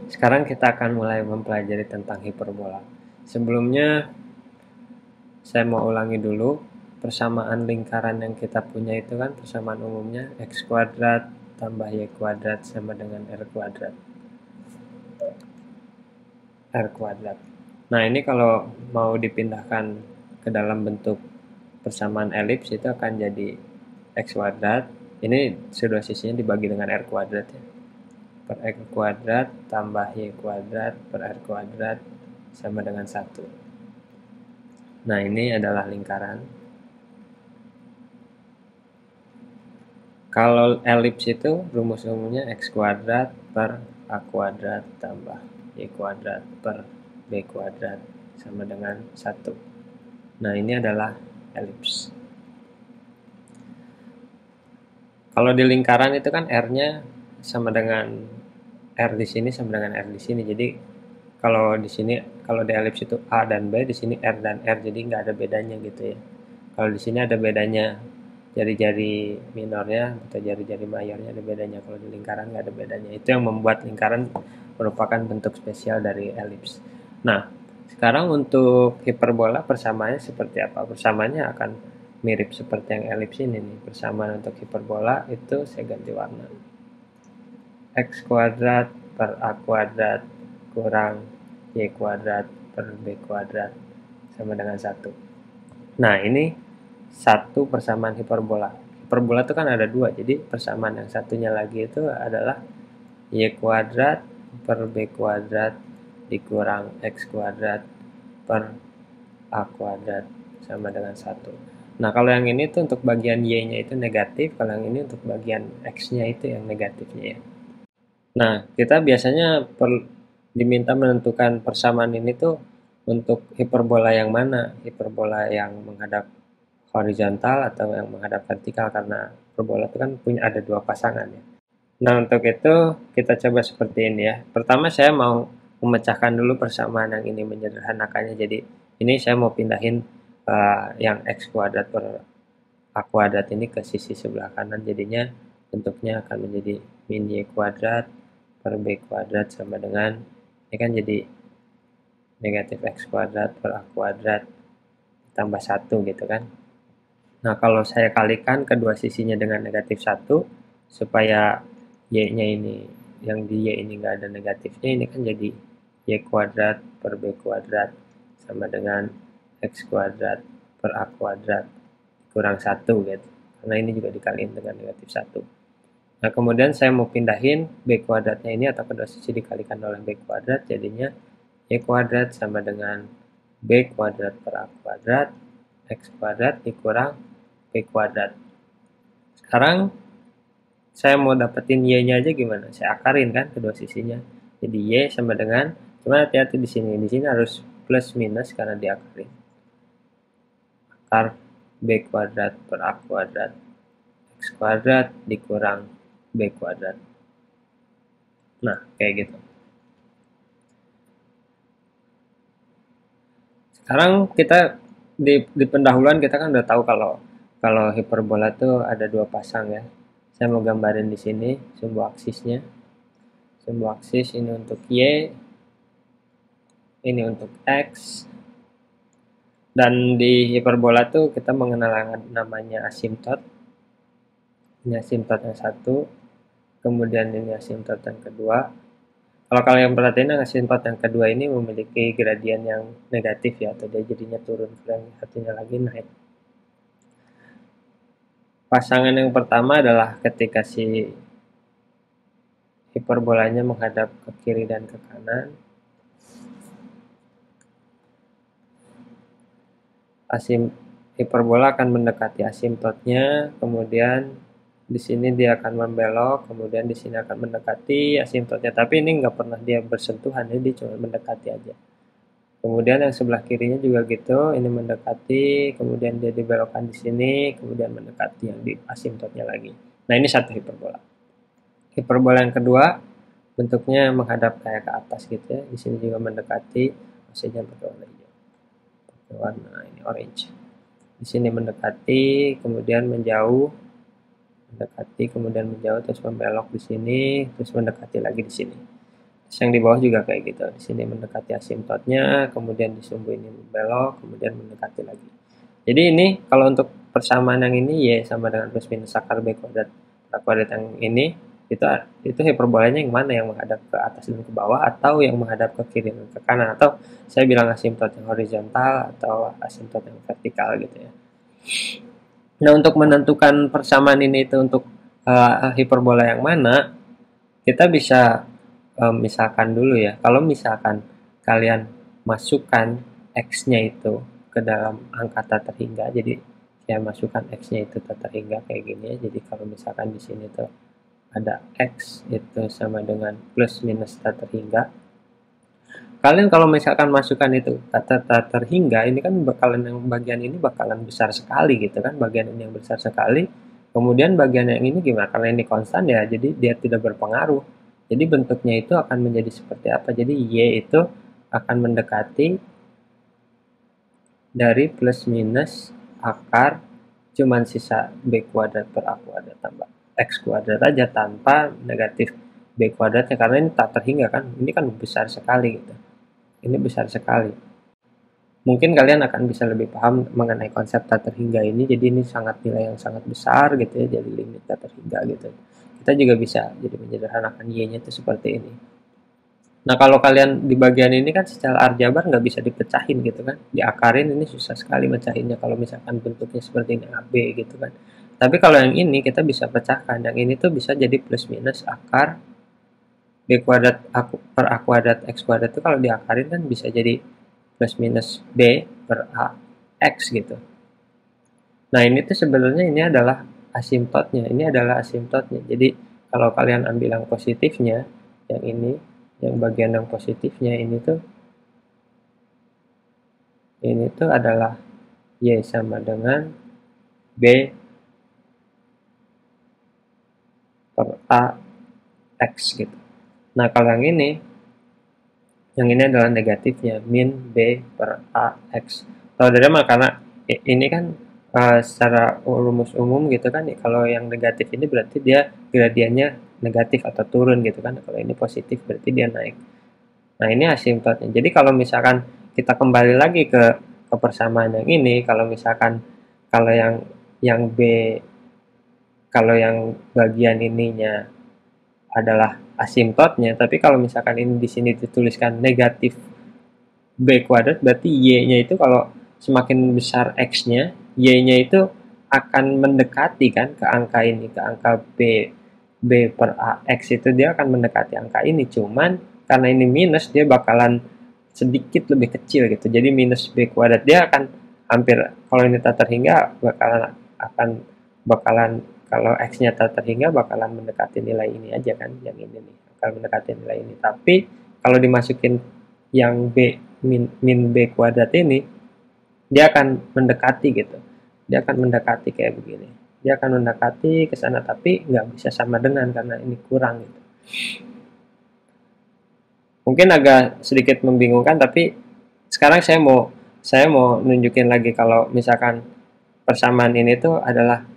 sekarang kita akan mulai mempelajari tentang hiperbola. Sebelumnya, saya mau ulangi dulu persamaan lingkaran yang kita punya itu kan persamaan umumnya x kuadrat tambah y kuadrat sama dengan r kuadrat. Nah, ini kalau mau dipindahkan ke dalam bentuk persamaan elips itu akan jadi x kuadrat. Ini kedua sisinya dibagi dengan r kuadrat ya. Per x kuadrat tambah y kuadrat per r kuadrat sama dengan 1. Nah, ini adalah lingkaran. Kalau elips itu rumus umumnya x kuadrat per a kuadrat tambah y kuadrat per b kuadrat sama dengan 1. Nah, ini adalah elips. Kalau di lingkaran itu kan R-nya sama dengan R di sini sama dengan R di sini. Jadi kalau di sini, kalau di elips itu A dan B, di sini R dan R, jadi nggak ada bedanya gitu ya. Kalau di sini ada bedanya, jari-jari minornya atau jari-jari mayornya ada bedanya. Kalau di lingkaran nggak ada bedanya. Itu yang membuat lingkaran merupakan bentuk spesial dari elips. Nah, sekarang untuk hiperbola persamaannya seperti apa? Persamaannya akan mirip seperti yang elips ini nih. Persamaan untuk hiperbola itu saya ganti warna. X kuadrat per A kuadrat kurang Y kuadrat per B kuadrat sama dengan 1. Nah, ini satu persamaan hiperbola. Hiperbola itu kan ada dua, jadi persamaan yang satunya lagi itu adalah Y kuadrat per B kuadrat dikurang X kuadrat per A kuadrat sama dengan 1. Nah, kalau yang ini tuh untuk bagian Y-nya itu negatif, kalau yang ini untuk bagian X-nya itu yang negatifnya ya. Nah, kita biasanya diminta menentukan persamaan ini tuh untuk hiperbola yang mana? Hiperbola yang menghadap horizontal atau yang menghadap vertikal, karena hiperbola itu kan punya ada dua pasangan ya. Nah, untuk itu kita coba seperti ini ya. Pertama saya mau memecahkan dulu persamaan yang ini, menyederhanakannya. Jadi ini saya mau pindahin yang x kuadrat per a kuadrat ini ke sisi sebelah kanan, jadinya bentuknya akan menjadi min y kuadrat per b kuadrat sama dengan, ini kan jadi negatif x kuadrat per a kuadrat tambah 1 gitu kan. Nah, kalau saya kalikan kedua sisinya dengan negatif 1 supaya y-nya ini, yang di y ini nggak ada negatifnya, ini kan jadi y kuadrat per b kuadrat sama dengan x kuadrat per a kuadrat kurang 1 gitu. Karena ini juga dikaliin dengan negatif 1. Nah, kemudian saya mau pindahin b kuadratnya ini atau kedua sisi dikalikan oleh b kuadrat, jadinya y kuadrat sama dengan b kuadrat per a kuadrat x kuadrat dikurang b kuadrat. Sekarang saya mau dapetin y-nya aja gimana? Saya akarin kan kedua sisinya. Jadi y sama dengan, cuma hati-hati di sini. Di sini harus plus minus karena diakarin. Akar b kuadrat per a kuadrat x kuadrat dikurang b kuadrat. Nah, kayak gitu. Sekarang kita di pendahuluan kita kan udah tahu kalau hiperbola tuh ada dua pasang ya. Saya mau gambarin di sini sumbu aksisnya. Sumbu aksis ini untuk y, ini untuk x. Dan di hiperbola tuh kita mengenal namanya asimtot. Ini asimtot yang satu, kemudian ini asimtot yang kedua. Kalau kalian perhatiin asimtot yang kedua ini memiliki gradien yang negatif ya, atau dia jadinya turun, yang satunya lagi naik. Pasangan yang pertama adalah ketika si hiperbolanya menghadap ke kiri dan ke kanan. Hiperbola akan mendekati asimtotnya, kemudian di sini dia akan membelok, kemudian di sini akan mendekati asimtotnya. Tapi ini nggak pernah dia bersentuhan, jadi dia cuma mendekati aja. Kemudian yang sebelah kirinya juga gitu, ini mendekati, kemudian dia dibelokkan di sini, kemudian mendekati yang di asimtotnya lagi. Nah, ini satu hiperbola. Hiperbola yang kedua bentuknya menghadap kayak ke atas gitu ya. Di sini juga mendekati, maksudnya pakai warna hijau, pakai warna ini orange. Di sini mendekati, kemudian menjauh, mendekati, kemudian menjauh, terus membelok di sini, terus mendekati lagi di sini. yang di bawah juga kayak gitu. Di sini mendekati asimptotnya, kemudian di sumbu ini belok, kemudian mendekati lagi. Jadi ini kalau untuk persamaan yang ini Y sama dengan plus minus akar B kuadrat A kuadrat yang ini itu hiperbolanya yang mana, yang menghadap ke atas dan ke bawah atau yang menghadap ke kiri dan ke kanan, atau saya bilang asimptot yang horizontal atau asimptot yang vertikal gitu ya. Nah, untuk menentukan persamaan ini itu untuk hiperbola yang mana, kita bisa misalkan dulu ya. Kalau misalkan kalian masukkan X-nya itu ke dalam angka tak terhingga, jadi saya masukkan X-nya itu tak terhingga kayak gini ya. Jadi kalau misalkan di sini tuh ada X itu sama dengan plus minus tak terhingga, kalian kalau misalkan masukkan itu tak terhingga, ini kan bakalan yang bagian ini bakalan besar sekali gitu kan, bagian ini yang besar sekali. Kemudian bagian yang ini gimana? Karena ini konstan ya, jadi dia tidak berpengaruh. Jadi bentuknya itu akan menjadi seperti apa? Jadi Y itu akan mendekati dari plus minus akar cuman sisa B kuadrat per A kuadrat tambah X kuadrat aja tanpa negatif B kuadratnya, karena ini tak terhingga kan, ini kan besar sekali gitu. Ini besar sekali. Mungkin kalian akan bisa lebih paham mengenai konsep tak terhingga ini. Jadi ini sangat nilai yang sangat besar gitu ya, jadi limit tak terhingga gitu. Kita juga bisa jadi menyederhanakan Y-nya itu seperti ini. Nah, kalau kalian di bagian ini kan secara aljabar nggak bisa dipecahin gitu kan. Diakarin ini susah sekali mecahinnya kalau misalkan bentuknya seperti ini AB gitu kan. Tapi kalau yang ini kita bisa pecahkan. Yang ini tuh bisa jadi plus minus akar B kuadrat per A kuadrat X kuadrat itu kalau diakarin kan bisa jadi plus minus B per A X gitu. Nah, ini tuh sebenarnya ini adalah asimptotnya. Ini adalah asimptotnya. Jadi kalau kalian ambil yang positifnya, yang ini, yang bagian yang positifnya ini tuh adalah Y sama dengan B per A X gitu. Nah, kalau yang ini adalah negatifnya, min B per A X. Kalau dari mana? Karena ini kan secara rumus umum gitu kan, kalau yang negatif ini berarti dia gradiennya negatif atau turun gitu kan. Kalau ini positif berarti dia naik. Nah, ini asimptotnya. Jadi kalau misalkan kita kembali lagi ke persamaan yang ini, kalau misalkan kalau yang B, kalau yang bagian ininya adalah asimptotnya, tapi kalau misalkan ini di sini dituliskan negatif B kuadrat, berarti Y-nya itu kalau semakin besar X-nya, Y-nya itu akan mendekati kan ke angka ini, ke angka B per A X itu dia akan mendekati angka ini, cuman karena ini minus dia bakalan sedikit lebih kecil gitu. Jadi minus B kuadrat dia akan hampir, kalau ini tak terhingga bakalan kalau X-nya tak terhingga bakalan mendekati nilai ini aja kan, yang ini nih akan mendekati nilai ini. Tapi kalau dimasukin yang min B kuadrat ini, dia akan mendekati gitu. Dia akan mendekati kayak begini. Dia akan mendekati ke sana, tapi nggak bisa sama dengan karena ini kurang gitu. Mungkin agak sedikit membingungkan, tapi sekarang saya mau nunjukin lagi kalau misalkan persamaan ini tuh adalah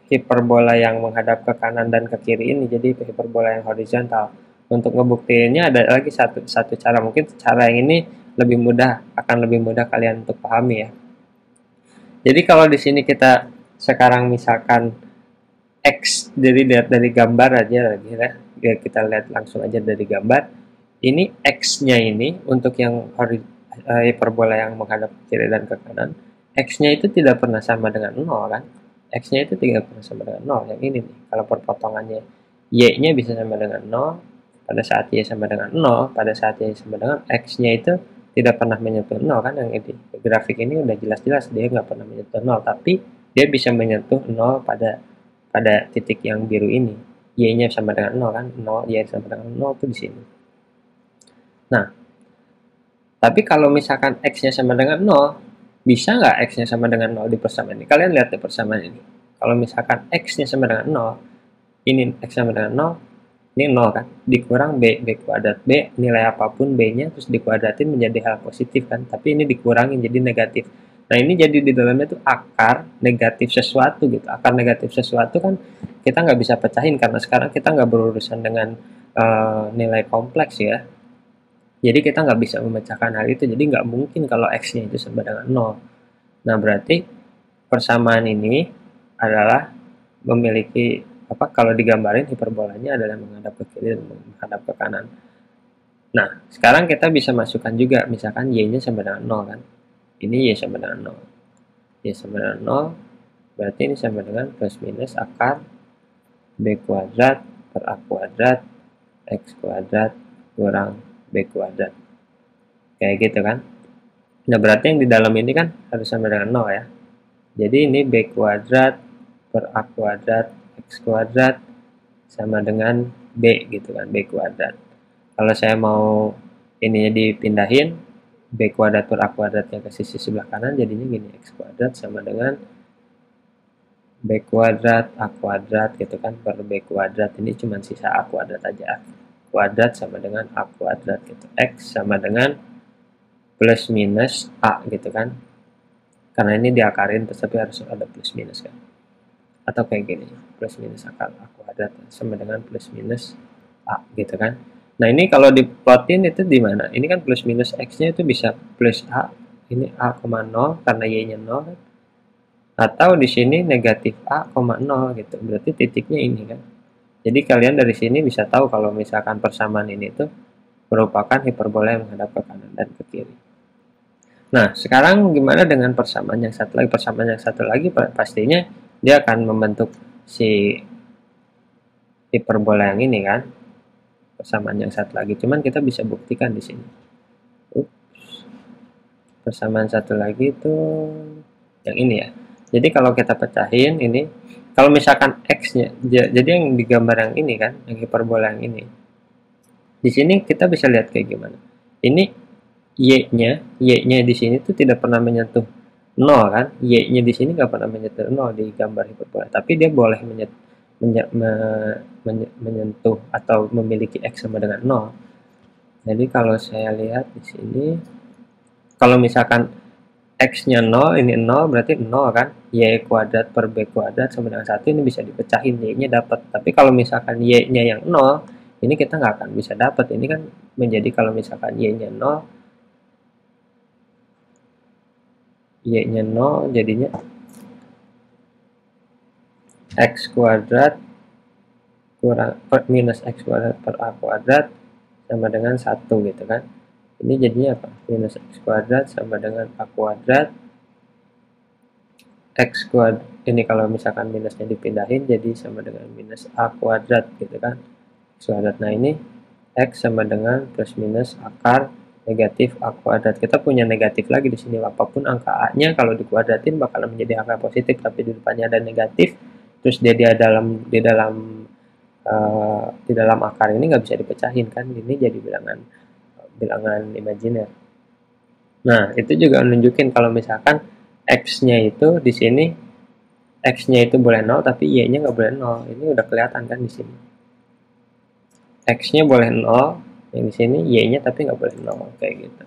hiperbola yang menghadap ke kanan dan ke kiri ini, jadi hiperbola yang horizontal. Untuk ngebuktiinnya ada lagi satu cara, mungkin cara yang ini akan lebih mudah kalian untuk pahami ya. Jadi kalau di sini kita sekarang misalkan X dari gambar aja lagi ya, kita lihat langsung aja dari gambar. Ini X-nya ini untuk yang hiperbola yang menghadap ke kiri dan ke kanan, X-nya itu tidak pernah sama dengan 0 kan. X-nya itu tidak pernah sama dengan 0. Yang ini nih, kalau perpotongannya Y-nya bisa sama dengan 0, pada saat Y sama dengan 0, pada saat Y sama dengan X-nya itu tidak pernah menyentuh 0 kan. Yang ini, grafik ini udah jelas-jelas dia nggak pernah menyentuh 0, tapi dia bisa menyentuh 0 pada titik yang biru ini. Y-nya sama dengan 0 kan, 0, Y sama dengan 0 itu di sini. Nah, tapi kalau misalkan X-nya sama dengan 0, bisa nggak X-nya sama dengan 0 di persamaan ini? Kalian lihat di persamaan ini. Kalau misalkan X-nya sama dengan 0, ini X sama dengan 0, ini 0 kan, dikurang B kuadrat. B, nilai apapun B-nya, terus dikuadratin menjadi hal positif kan, tapi ini dikurangin jadi negatif. Nah, ini jadi di dalamnya tuh akar negatif sesuatu gitu. Akar negatif sesuatu kan kita nggak bisa pecahin, karena sekarang kita nggak berurusan dengan nilai kompleks ya. Jadi kita nggak bisa memecahkan hal itu, jadi nggak mungkin kalau X-nya itu sama dengan 0. Nah, berarti persamaan ini adalah memiliki kalau digambarin hiperbolanya adalah menghadap ke kiri dan menghadap ke kanan. Nah, sekarang kita bisa masukkan juga, misalkan Y-nya sama dengan 0 kan. Ini Y sama dengan 0. Y sama dengan 0, berarti ini sama dengan plus minus akar B kuadrat per A kuadrat X kuadrat kurang B kuadrat. Kayak gitu kan. Nah, berarti yang di dalam ini kan harus sama dengan 0 ya. Jadi ini B kuadrat per A kuadrat X kuadrat sama dengan B gitu kan, B kuadrat. Kalau saya mau ininya dipindahin, B kuadrat per A kuadratnya ke sisi sebelah kanan, jadinya gini, X kuadrat sama dengan B kuadrat A kuadrat gitu kan, per B kuadrat. Ini cuma sisa A kuadrat aja. A kuadrat sama dengan A kuadrat gitu. X sama dengan plus minus A gitu kan, karena ini diakarin tapi harus ada plus minus kan, atau kayak gini, plus minus akar A kuadrat sama dengan plus minus A gitu kan. Nah, ini kalau diplotin itu di mana? Ini kan plus minus X-nya itu bisa plus A, ini A, 0 karena Y-nya 0 kan, atau di sini negatif A, 0 gitu, berarti titiknya ini kan. Jadi kalian dari sini bisa tahu kalau misalkan persamaan ini tuh merupakan hiperbola yang menghadap ke kanan dan ke kiri. Nah, sekarang gimana dengan persamaan yang satu lagi? Persamaan yang satu lagi pastinya dia akan membentuk si hiperbola yang ini kan. Persamaan yang satu lagi. Cuman kita bisa buktikan di sini. Persamaan satu lagi itu yang ini ya. Jadi kalau kita pecahin ini, kalau misalkan X-nya, jadi yang digambar yang ini kan, yang hiperbola yang ini. Di sini kita bisa lihat kayak gimana. Ini Y-nya di sini tuh tidak pernah menyentuh 0 kan, Y-nya di sini nggak pernah menyentuh 0 di gambar hiperbola, tapi dia boleh menyentuh atau memiliki X sama dengan 0. Jadi kalau saya lihat di sini, kalau misalkan X-nya 0, ini 0, berarti 0 kan, Y kuadrat per B kuadrat sama dengan 1, ini bisa dipecahin, Y-nya dapat. Tapi kalau misalkan Y-nya yang 0, ini kita nggak akan bisa dapat. Ini kan menjadi kalau misalkan Y-nya 0, Y-nya 0, jadinya X kuadrat kurang minus X kuadrat per A kuadrat sama dengan 1 gitu kan. Ini jadinya apa? Minus X kuadrat sama dengan A kuadrat X kuadrat. Ini kalau misalkan minusnya dipindahin jadi sama dengan minus A kuadrat gitu kan. X kuadrat. Nah, ini X sama dengan plus minus akar negatif A kuadrat. Kita punya negatif lagi di sini. Apapun angka A-nya kalau dikuadratin bakalan menjadi angka positif, tapi di depannya ada negatif. Terus dia di dalam akar ini nggak bisa dipecahin kan. Ini jadi bilangan imajiner. Nah, itu juga nunjukin kalau misalkan X-nya itu di sini, X-nya itu boleh 0 tapi Y-nya nggak boleh 0. Ini udah kelihatan kan di sini. X-nya boleh 0, yang di sini Y-nya tapi nggak boleh 0, kayak gitu.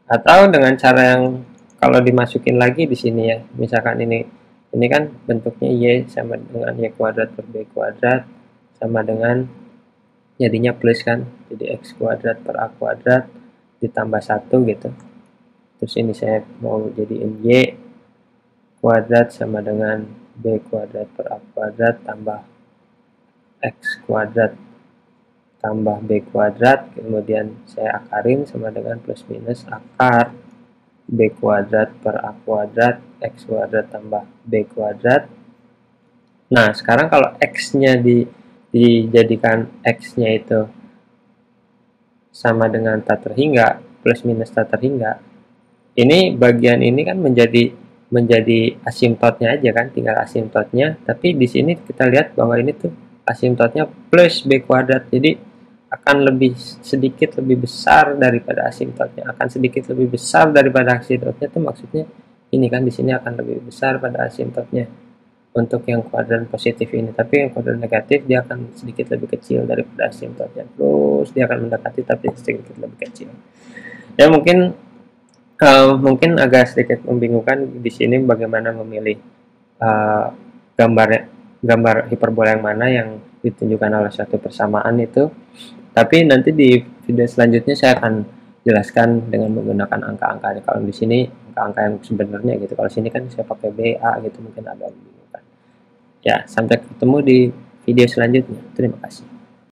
Atau dengan cara yang kalau dimasukin lagi di sini ya, misalkan ini kan bentuknya Y sama dengan Y kuadrat per B kuadrat sama dengan jadinya plus kan, jadi X kuadrat per A kuadrat ditambah 1 gitu. Terus ini saya mau jadiin Y kuadrat sama dengan B kuadrat per A kuadrat tambah X kuadrat tambah B kuadrat, kemudian saya akarin sama dengan plus minus akar B kuadrat per A kuadrat X kuadrat tambah B kuadrat. Nah, sekarang kalau X-nya dijadikan X-nya itu sama dengan tak terhingga plus minus tak terhingga, ini bagian ini kan menjadi asimptotnya aja kan, tinggal asimptotnya. Tapi di sini kita lihat bahwa ini tuh asimptotnya plus B kuadrat, jadi akan sedikit lebih besar daripada asimptotnya, akan sedikit lebih besar daripada asimptotnya itu maksudnya ini kan, di sini akan lebih besar pada asimptotnya untuk yang kuadran positif ini, tapi yang kuadran negatif dia akan sedikit lebih kecil daripada asimptotnya, terus dia akan mendekati tapi sedikit lebih kecil. Ya, mungkin agak sedikit membingungkan di sini bagaimana memilih gambar hiperbola yang mana yang ditunjukkan oleh suatu persamaan itu. Tapi nanti di video selanjutnya saya akan jelaskan dengan menggunakan angka-angka. Kalau di sini angka-angka yang sebenarnya gitu. Kalau sini kan saya pakai BA gitu, mungkin agak membingungkan. Ya, sampai ketemu di video selanjutnya. Terima kasih.